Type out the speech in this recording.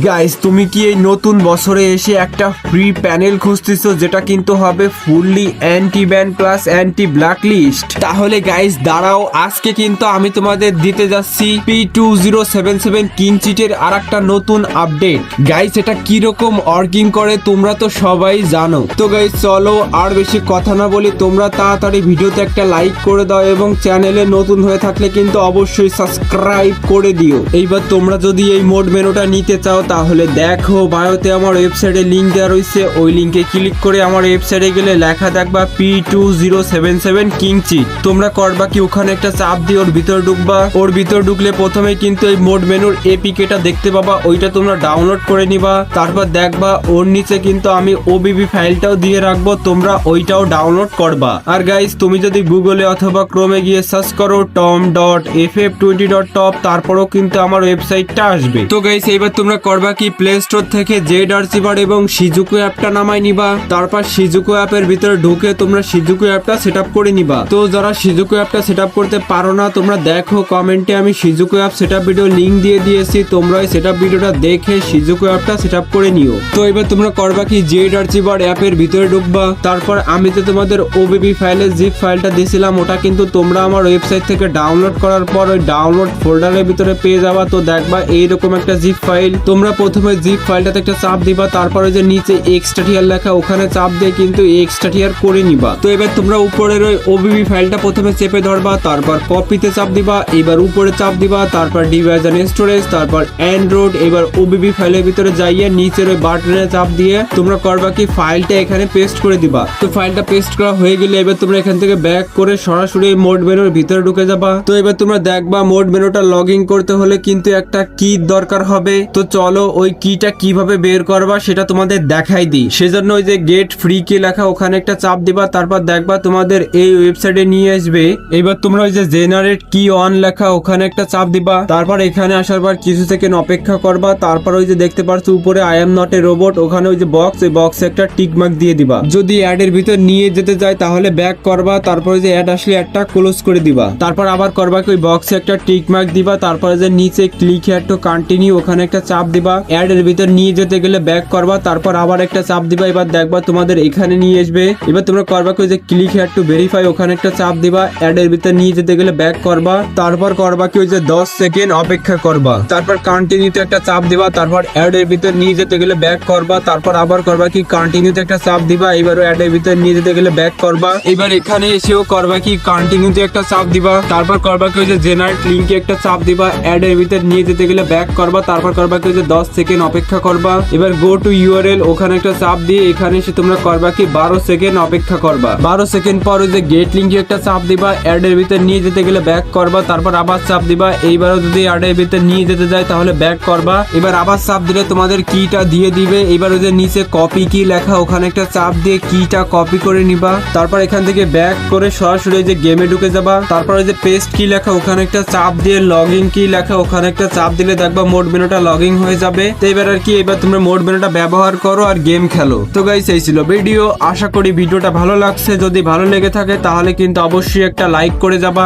Guys, তুমি কি এই নতুন বছরে এসে একটা ফ্রি প্যানেল খুঁজতেছো যেটা কিন্তু হবে fully anti ban plus anti black list? তাহলে গাইস দাঁড়াও, আজকে কিন্তু আমি তোমাদের দিতে যাচ্ছি P2077 কিং চিটের আর একটা নতুন আপডেট। গাইস, এটা কিরকম ওয়ার্কিং করে তোমরা তো সবাই জানো। তো গাইস চলো আর বেশি কথা না বলি, তোমরা তাড়াতাড়ি ভিডিওতে একটা লাইক করে দাও এবং চ্যানেলে নতুন হয়ে থাকলে কিন্তু অবশ্যই সাবস্ক্রাইব করে দিও। এইবার তোমরা যদি এই মোড মেনুটা নিতে চাও তাহলে দেখো বায়োতে আমার ওয়েবসাইটে লিংক দেওয়া রয়েছে, ওই লিংকে ক্লিক করে আমার ওয়েবসাইটে গেলে লেখা দেখবা P2077 কিং চিট। তোমরা করবা কি, ওখানে একটা চাপ দিয়ে ওর ভিতর ঢুকবা। ওর ভিতর ঢুকলে প্রথমে কিন্তু এই মোড মেনুর এপিকেটা দেখতে পাবা, ওইটা তোমরা ডাউনলোড করে নিবা। তারপর দেখবা ওর নিচে কিন্তু আমি ওবিবি ফাইলটাও দিয়ে রাখবো, তোমরা ওইটাও ডাউনলোড করবা। আর গাইস, তুমি যদি গুগলে অথবা ক্রোমে গিয়ে সার্চ করো tom.ff20.top, তারপরও কিন্তু আমার ওয়েবসাইটটা আসবে। তো গাইস, এইবার তোমরা করবা কি, প্লে স্টোর থেকে জেড আর্চিভার এবং শিজুকু অ্যাপটা নামাই নিবা। তারপর শিজুকু অ্যাপের ভিতরে ঢুকে তোমরা শিজুকু অ্যাপটা সেটআপ করে নিবা। তো যারা শিজুকু অ্যাপটা সেটআপ করতে পারো না, তোমরা দেখো কমেন্টে আমি শিজুকু অ্যাপ সেটআপ ভিডিও লিংক দিয়ে দিয়েছি, তোমরা এই সেটআপ ভিডিওটা দেখে শিজুকু অ্যাপটা সেটআপ করে নিও। তো এবার তোমরা করবা কি, জেড আর্চিভার অ্যাপের ভিতরে ঢুকবা। তারপর আমি তো তোমাদের ওবিবি ফাইলের জিপ ফাইলটা দিয়েছিলাম, ওটা কিন্তু তোমরা আমার ওয়েবসাইট থেকে ডাউনলোড করার পর ওই ডাউনলোড ফোল্ডারের ভিতরে পেয়ে যাবা। তো দেখবা এইরকম একটা জিপ ফাইল, তোমরা প্রথমে জিপ ফাইলটাতে একটা চাপ দিবা, তারপরে যে নিচে এক্সট্রাটিয়ার লেখা ওখানে চাপ দিয়ে কিন্তু এক্সট্রাটিয়ার করে নিবা। তো এবার তোমরা উপরের ওই ওবিবি ফাইলটা প্রথমে চেপে ধরবা, তারপর কপিতে চাপ দিবা, এবার উপরে চাপ দিবা, তারপর ডিভাইস এন্ড স্টোরেজ, তারপর অ্যান্ড্রয়েড। এবার ওবিবি ফাইলের ভিতরে যাইয়ে নিচের ওই বাটনে চাপ দিয়ে তোমরা করবা কি, ফাইলটা এখানে পেস্ট করে দিবা। তো ফাইলটা পেস্ট করা হয়ে গেলে এবার তোমরা এখান থেকে ব্যাক করে সরাসরি মোড মেনুর ভিতরে ঢুকে যাবা। তো এবার তোমরা দেখবা মোড মেনুটা লগ ইন করতে হলে কিন্তু একটা কি দরকার হবে। তো চলো ওই কিটা কিভাবে বের করবা সেটা তোমাদের দেখাই দিই। সেজন্য ওই যে গেট ফ্রি কি লেখা ওখানে একটা চাপ দিবা, তারপর দেখবা তোমাদের এই ওয়েবসাইটে নিয়ে আসবে। এবার তোমরা ওই যে জেনারেট কি অন লেখা ওখানে একটা চাপ দিবা, তারপর এখানে আসার পর কিছু সেকেন্ড অপেক্ষা করবা। তারপর ওই যে দেখতে পাচ্ছ উপরে I am not a robot, ওখানে ওই যে বক্স, ওই বক্সে একটা টিক মার্ক দিয়ে দিবা। যদি অ্যাড এর ভিতর নিয়ে যেতে যায় তাহলে ব্যাক করবা, তারপর ওই যে অ্যাড আসলে একটা ক্লোজ করে দিবা। তারপর আবার করবা কি, ওই বক্সে একটা টিক মার্ক দিবা, তারপরে যে নিচে ক্লিক হিয়ার টু কন্টিনিউ ওখানে একটা চাপ দিবা। অ্যাড এর ভিতর নিয়ে যেতে গেলে ব্যাক করবা, তারপর আবার একটা চাপ দিবা। এবার দেখবা তোমাদের এখানে নিয়ে আসবে। এবার তোমরা করবা কি, যে ক্লিক হিয়ার টু ভেরিফাই ওখানে একটা চাপ দিবা। অ্যাড এর ভিতর নিয়ে যেতে গেলে ব্যাক করবা, তারপর করবা কি, ওই যে 10 সেকেন্ড অপেক্ষা করবা, তারপর কন্টিনিউতে একটা চাপ দিবা। তারপর অ্যাড এর ভিতর নিয়ে যেতে গেলে ব্যাক করবা, তারপর আবার করবা কি, কন্টিনিউতে একটা চাপ দিবা। এবার অ্যাড এর ভিতর নিয়ে যেতে গেলে ব্যাক করবা। এবার এখানে এসেও করবা কি, কন্টিনিউতে একটা চাপ দিবা, তারপর করবা কি, ওই যে জেনারেট লিংকে একটা চাপ দিবা। অ্যাড এর ভিতর নিয়ে যেতে গেলে ব্যাক করবা, তারপর করবা কি, ওই যে 10 সেকেন্ড অপেক্ষা করবা। এবার গো টু ইউআরএল ওখানে একটা চাপ দিয়ে এখানে এসে তোমরা করবা কি, 12 সেকেন্ড অপেক্ষা করবা। 12 সেকেন্ড পর ওই যে গেট লিংকে একটা চাপ দিবা। অ্যাড এর ভিতর নিয়ে যেতে গেলে ব্যাক করবা, তারপর আবার চাপ দিবা। এইবারও যদি অ্যাড এর ভিতর নিয়ে যেতে যায় তাহলে ব্যাক করবা। এবার আবার চাপ দিলে তোমাদের কিটা দিয়ে দিবে। এবার ওই যে নিচে কপি কি লেখা ওখানে একটা চাপ দিয়ে কিটা কপি করে নিবা। তারপর এখান থেকে ব্যাক করে সরাসরি যে গেমে ঢুকে যাবা। তারপর ওই যে পেস্ট কি লেখা ওখানে একটা চাপ দিয়ে লগ ইন কি লেখা ওখানে একটা চাপ দিলে দেখবা মোড মেনুটা লগ ইন হয়ে যাবে। তো এবার আর কি, এবার তোমরা মোড মেনুটা ব্যবহার করো আর গেম খেলো। তো গাইস, এই ছিল ভিডিও। আশা করি ভিডিওটা ভালো লাগছে। যদি ভালো লেগে থাকে তাহলে কিন্তু অবশ্যই একটা লাইক করে যাবা।